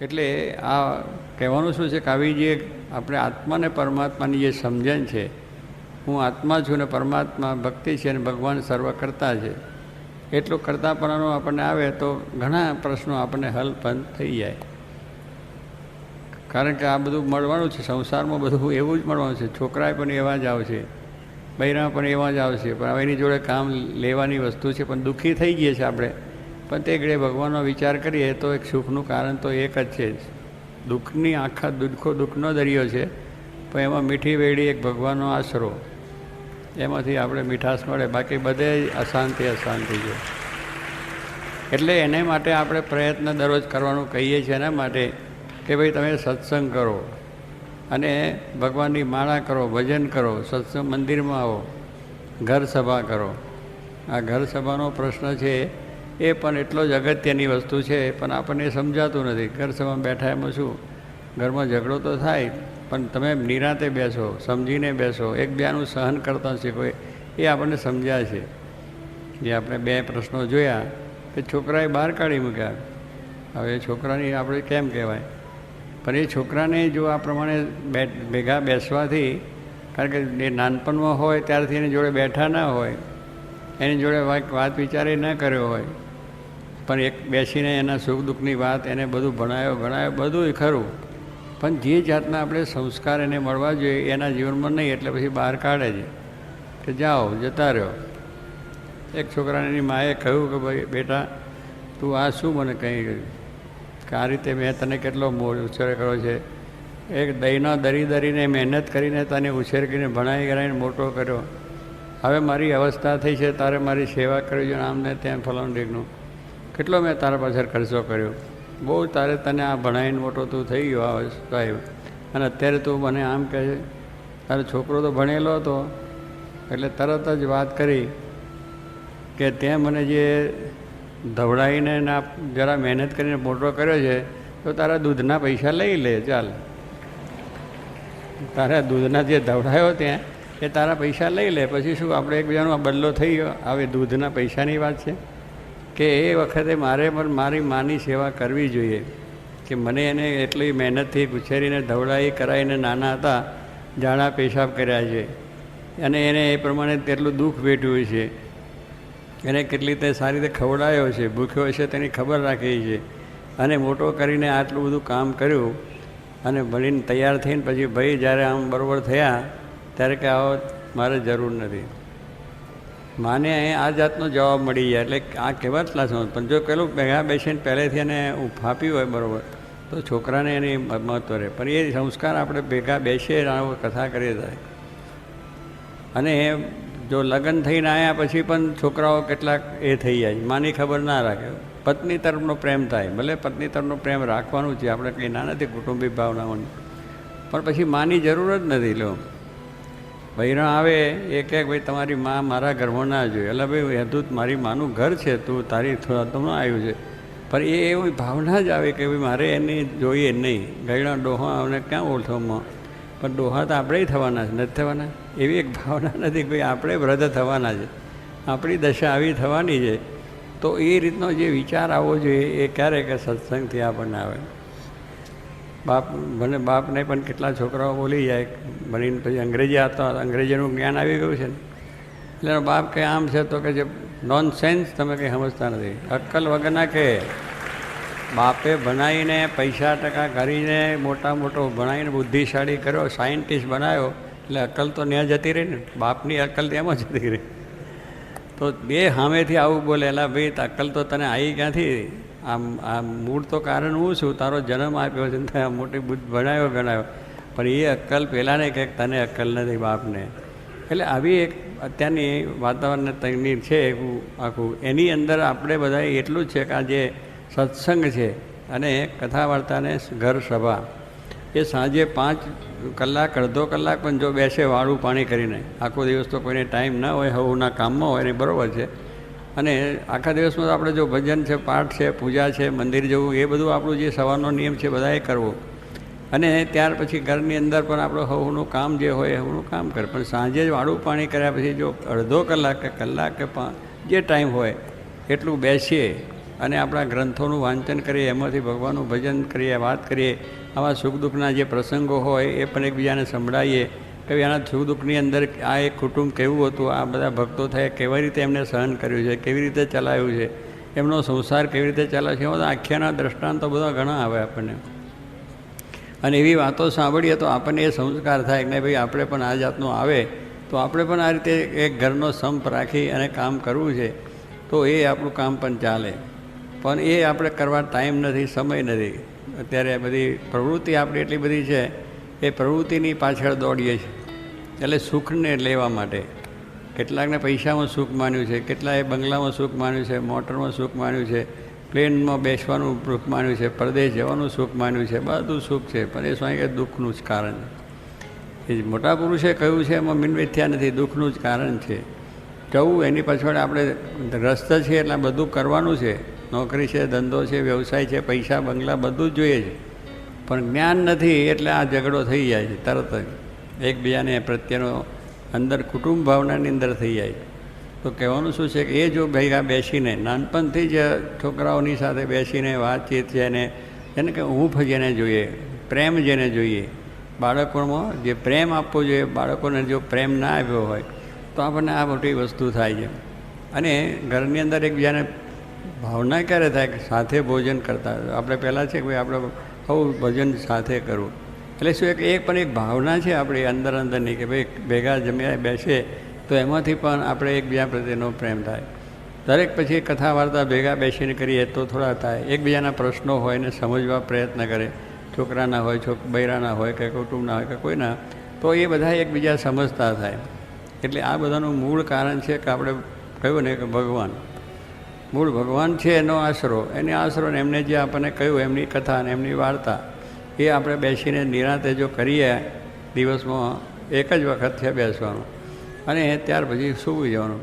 એટલે આ કહેવાનું શું છે કે આવી જે આપણે આત્મા ને પરમાત્માની જે સમજણ છે, હું આત્મા છું ને પરમાત્મા ભક્તિ છે અને ભગવાન સર્વ કરતા છે, એટલું કરતાપણાનું આપણને આવે તો ઘણા પ્રશ્નો આપણને હલ પણ થઈ જાય. કારણ કે આ બધું મળવાનું છે, સંસારમાં બધું એવું જ મળવાનું છે. છોકરાએ પણ એવા જ આવશે, બૈરા પણ એવા જ આવશે, પણ હવે એની જોડે કામ લેવાની વસ્તુ છે. પણ દુઃખી થઈ ગઈએ છીએ આપણે, પણ તે ઘડીએ ભગવાનનો વિચાર કરીએ તો એક સુખનું કારણ તો એક જ છે. દુઃખની આખા દુઃખનો દરિયો છે, પણ એમાં મીઠી વેડી એક ભગવાનનો આશરો, એમાંથી આપણે મીઠાશ મળે. બાકી બધે અશાંતિ છે. એટલે એને માટે આપણે પ્રયત્ન દરરોજ કરવાનું કહીએ છીએ. એના માટે કે ભાઈ તમે સત્સંગ કરો અને ભગવાનની માળા કરો, ભજન કરો, સત્સંગ મંદિરમાં આવો, ઘર સભા કરો. આ ઘર સભાનો પ્રશ્ન છે એ પણ એટલો જ અગત્યની વસ્તુ છે, પણ આપણને સમજાતું નથી. ઘર સભામાં બેઠા એમાં શું, ઘરમાં ઝઘડો તો થાય, પણ તમે નિરાંતે બેસો, સમજીને બેસો, એકબીજાનું સહન કરતા શીખો. એ આપણને સમજ્યા છે. જે આપણે 2 પ્રશ્નો જોયા કે છોકરાએ બહાર કાઢી મૂક્યા. હવે છોકરાની આપણે કેમ કહેવાય, પણ એ છોકરાને જો આ પ્રમાણે ભેગા બેસવાથી, કારણ કે એ નાનપણમાં હોય ત્યારથી એની જોડે બેઠા ના હોય, એની જોડે વાત વિચારે ન કર્યો હોય, પણ એક બેસીને એના સુખ દુઃખની વાત એને બધું ભણાયો બધું ખરું, પણ જે જાતના આપણે સંસ્કાર એને મળવા જોઈએ એના જીવનમાં નહીં, એટલે પછી બહાર કાઢે છે કે જાઓ, જતા રહ્યો. એક છોકરાને એની માએ કહ્યું કે ભાઈ બેટા તું આ શું મને કહી ગયું કે આ રીતે મેં તને કેટલો ઉછેર કર્યો છે, એક દહીંનો દરીને મહેનત કરીને તને ઉછેર કરીને ભણાવીને મોટો કર્યો. હવે મારી અવસ્થા થઈ છે, તારે મારી સેવા કરવી જોઈએ, આમને ત્યાં ફલાણું ઢીકનું, કેટલો મેં તારા પાછળ ખર્ચો કર્યો, બહુ તને આ ભણાવીને મોટો તું થઈ ગયો સાહેબ, અને અત્યારે તું મને આમ કહે છે. તારો છોકરો તો ભણેલો હતો, એટલે તરત જ વાત કરી કે ત્યાં મને જે ધવડાવીને જરા મહેનત કરીને મોટો કર્યો છે, તો તારા દૂધના પૈસા લઈ લે, ચાલ. તારા દૂધના જે ધવડાયો ત્યાં એ તારા પૈસા લઈ લે, પછી શું આપણે એકબીજાનો બદલો થઈ ગયો. હવે દૂધના પૈસાની વાત છે કે એ વખતે મારે પણ મારી માની સેવા કરવી જોઈએ, કે મને એને એટલી મહેનતથી ઉછેરીને ધવડાવી કરાવીને નાના હતા, ઝાડા પેશાબ કર્યા છે, અને એને એ પ્રમાણે તેટલું દુઃખ વેઠ્યું છે, એને કેટલી રીતે સારી રીતે ખવડાવ્યો છે, ભૂખ્યો છે તેની ખબર રાખી છે, અને મોટો કરીને આટલું બધું કામ કર્યું, અને ભણીને તૈયાર થઈને પછી ભાઈ જ્યારે આમ બરાબર થયા ત્યારે કે આવો મારે જરૂર નથી. માને આ જાતનો જવાબ મળી જાય. એટલે આ કહેવાતલા સમજ. પણ જો પેલું ભેગા બેસીને પહેલેથી એને ફાંપ્યું હોય બરાબર, તો છોકરાને એની મહત્વ રહે. પણ એ સંસ્કાર આપણે ભેગા બેસીએ, કથા કરીએ થાય. અને જો લગ્ન થઈને આવ્યા પછી પણ છોકરાઓ કેટલાક એ થઈ જાય, માની ખબર ના રાખે. પત્ની તરફનો પ્રેમ થાય, ભલે પત્ની તરફનો પ્રેમ રાખવાનું છે, આપણે કંઈ ના નથી કુટુંબિક ભાવનાઓની, પણ પછી માની જરૂર જ નથી. લો બૈરા આવે એ કહે ભાઈ તમારી મા મારા ઘરમાં ના જોઈએ, એટલે ભાઈ તું મારી માનું ઘર છે, તું તારી તમને આવ્યું છે, પણ એ એવી ભાવના જ આવે કે ભાઈ મારે એને જોઈએ નહીં. ગયડા ડોહા અમને ક્યાં ઓળખવામાં, પણ ડોહા તો આપણે થવાના છે, નથી થવાના એવી એક ભાવના નથી. ભાઈ આપણે વૃદ્ધ થવાના છે, આપણી દશા આવી થવાની છે. તો એ રીતનો જે વિચાર આવવો જોઈએ એ ક્યારે કે સત્સંગથી આપણને આવે. બાપને પણ કેટલા છોકરાઓ બોલી જાય ભણીને પછી અંગ્રેજી આવતા, અંગ્રેજીનું જ્ઞાન આવી ગયું છે ને, એટલે બાપ કે આમ છે તો કે જે નોન સેન્સ, તમે કંઈ સમજતા નથી, અક્કલ વગરના કે બાપે ભણાવીને પૈસા ટકા કરીને મોટો ભણાવીને બુદ્ધિશાળી કર્યો, સાયન્ટિસ્ટ બનાવ્યો, એટલે અક્કલ તો ત્યાં જતી રહી ને, બાપની અક્કલ તેમાં જતી રહી. તો બે સામેથી આવું બોલે, એલા ભાઈ અક્કલ તો તને આવી ક્યાંથી, આ મૂળ તો કારણ હું છું, તારો જન્મ આપ્યો છે, મોટી બુદ્ધ ભણાવ્યો ગણાવ્યો, પણ એ અક્કલ પહેલાંને કંઈક તને અક્કલ નથી બાપને. એટલે આવી એક અત્યારની વાતાવરણને તકલીફ છે આખું, એની અંદર આપણે બધા એટલું જ છે કે આ જે સત્સંગ છે અને કથા વાર્તાને ઘર સભા, એ સાંજે 5 કલાક અડધો કલાક પણ જો બેસે વાળું પાણી કરીને, આખો દિવસ તો કોઈને ટાઈમ ના હોય, હવના કામમાં હોય ને, બરાબર છે. અને આખા દિવસમાં આપણે જો ભજન છે, પાઠ છે, પૂજા છે, મંદિર જવું, એ બધું આપણું જે સવારનો નિયમ છે બધાએ કરવો. અને ત્યાર પછી ઘરની અંદર પણ આપણું હવનું કામ જે હોય હવનું કામ કરે. પણ સાંજે જ વાળું પાણી કર્યા પછી જો અડધો કલાક કે કલાક કે જે ટાઈમ હોય એટલું બેસીએ અને આપણા ગ્રંથોનું વાંચન કરીએ, એમાંથી ભગવાનનું ભજન કરીએ, વાત કરીએ, આવા સુખ દુઃખના જે પ્રસંગો હોય એ પણ એકબીજાને સંભળાવીએ કે આના સુખ દુઃખની અંદર આ એક કુટુંબ કેવું હતું, આ બધા ભક્તો થયા કેવી રીતે એમને સહન કર્યું છે, કેવી રીતે ચલાવ્યું છે, એમનો સંસાર કેવી રીતે ચાલે છે, એ બધા આખ્યાના દ્રષ્ટાંતો બધા ઘણા આવે આપણને. અને એવી વાતો સાંભળીએ તો આપણને એ સંસ્કાર થાય કે નહીં ભાઈ આપણે પણ આ જાતનું આવે તો આપણે પણ આ રીતે એક ઘરનો સંપ રાખી અને કામ કરવું છે, તો એ આપણું કામ પણ ચાલે. પણ એ આપણે કરવા ટાઈમ નથી, સમય નથી. અત્યારે બધી પ્રવૃત્તિ આપણી એટલી બધી છે, એ પ્રવૃત્તિની પાછળ દોડીએ છીએ. એટલે સુખને લેવા માટે કેટલાકને પૈસામાં સુખ માન્યું છે, કેટલાએ બંગલામાં સુખ માન્યું છે, મોટરમાં સુખ માન્યું છે, પ્લેનમાં બેસવાનું સુખ માન્યું છે, પરદેશ જવાનું સુખ માન્યું છે, બધું સુખ છે. પણ એ સ્વામી કે દુઃખનું જ કારણ છે. એ મોટા પુરુષે કહ્યું છે એમાં મિનવેથ્યા નથી, દુઃખનું જ કારણ છે. જવું એની પાછળ આપણે ગ્રસ્ત છીએ એટલે બધું કરવાનું છે. નોકરી છે, ધંધો છે, વ્યવસાય છે, પૈસા બંગલા બધું જ જોઈએ છે. પણ જ્ઞાન નથી એટલે આ ઝઘડો થઈ જાય છે તરત જ, એકબીજાને પ્રત્યેનો અંદર કુટુંબ ભાવનાની અંદર થઈ જાય. તો કહેવાનું શું છે કે એ જો ભેગા બેસીને નાનપણથી જ છોકરાઓની સાથે બેસીને વાતચીત છે ને એને કે હૂંફ જેને જોઈએ, પ્રેમ જેને જોઈએ, બાળકોમાં જે પ્રેમ આપવો જોઈએ, બાળકોને જો પ્રેમ ના આપ્યો હોય તો આપણને આ મોટી વસ્તુ થાય છે. અને ઘરની અંદર એકબીજાને ભાવના ક્યારે થાય કે સાથે ભોજન કરતા આપણે પહેલાં છે કે ભાઈ આપણે આવું ભોજન સાથે કરવું, એટલે શું એક પણ એક ભાવના છે આપણી અંદર અંદરની કે ભાઈ ભેગા જમ્યા બેસીએ તો એમાંથી પણ આપણે એકબીજા પ્રત્યેનો પ્રેમ થાય. દરેક પછી કથા વાર્તા ભેગા બેસીને કરીએ તો થોડા થાય. એકબીજાના પ્રશ્નો હોય ને સમજવા પ્રયત્ન કરે, છોકરાના હોય, બૈરાના હોય કે કુટુંબના હોય કે કોઈના, તો એ બધા એકબીજા સમજતા થાય. એટલે આ બધાનું મૂળ કારણ છે કે આપણે કહ્યું ને કે ભગવાન, મૂળ ભગવાન છે એનો આશરો, એને આશરો ને એમને જે આપણને કહ્યું એમની કથા અને એમની વાર્તા એ આપણે બેસીને નિરાંતે જો કરીએ, દિવસમાં એક જ વખત છે બેસવાનું અને ત્યાર પછી સૂઈ જવાનું.